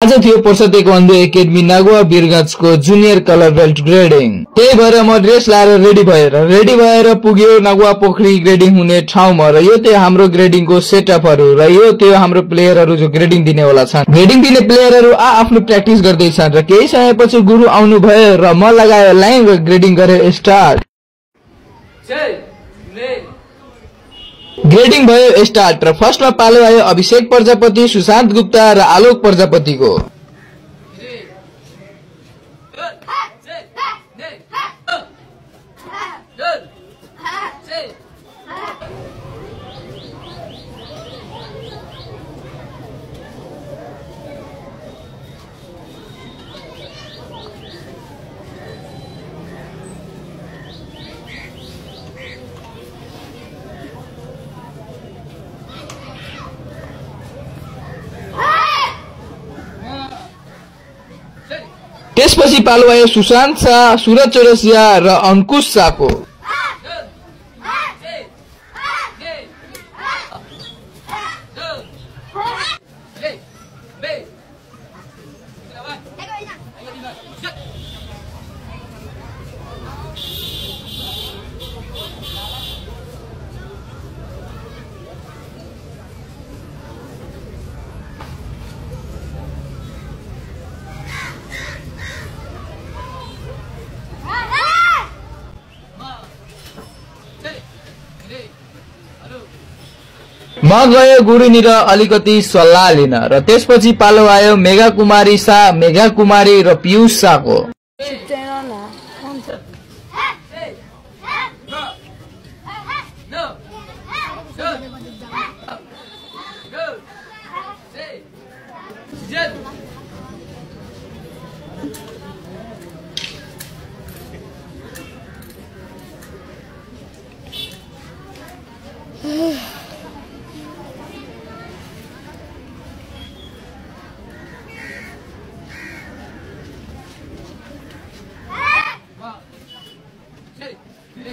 आज थियो पर्सते कन्दु एकेडमी नागुवा बिरगंजको जुनियर कलर बेल्ट ग्रेडिङ। त्यही भएर म ड्रेस लाएर रेडी भएर पुग्यो नागुवा पोखरी ग्रेडिङ हुने ठाउँमा र यो त्यो हाम्रो ग्रेडिङको सेटअपहरु र यो त्यो हाम्रो प्लेयरहरु जो ग्रेडिङ दिनेवाला छन्। ग्रेडिङ दिने प्लेयरहरु आफ्नो प्र्याक्टिस गर्दै छन् र केही समयपछि गुरु आउनु भयो र म लगाए लाइन र ग्रेडिङ गरे स्टार्ट। ग्रेडिङ भयो स्टार्ट र फर्स्टमा पालो आयो अभिषेक प्रजापति, सुशान्त गुप्ता र आलोक प्रजापतिको। त्यसपछि पालो आयो सुशान्त शाह, सूरज चौरसिया र अंकुश शाहको। म गयो गुरुनिर अलिकति सल्लाह लिन र त्यसपछि पालो आयो मेघा कुमारी शाह, मेघा कुमारी र पीयूष शाहको।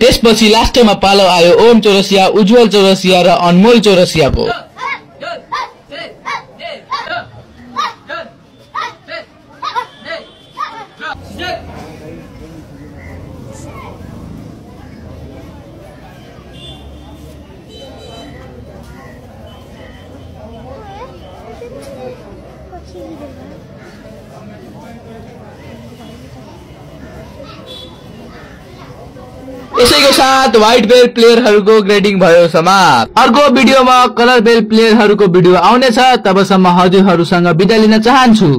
त्यसपछि लास्टमा पालो आयो ओम चौरसिया, उज्जवल चौरसिया र अनमोल चौरसियाको। यसैको साथ व्हाइट बेल्ट प्लेयरहरुको ग्रेडिङ भयो समाप्त। अर्को भिडियोमा कलर बेल्ट प्लेयरहरुको भिडियो आउनेछ, तबसम्म हजुरहरुसँग बिदा लिन चाहन्छु।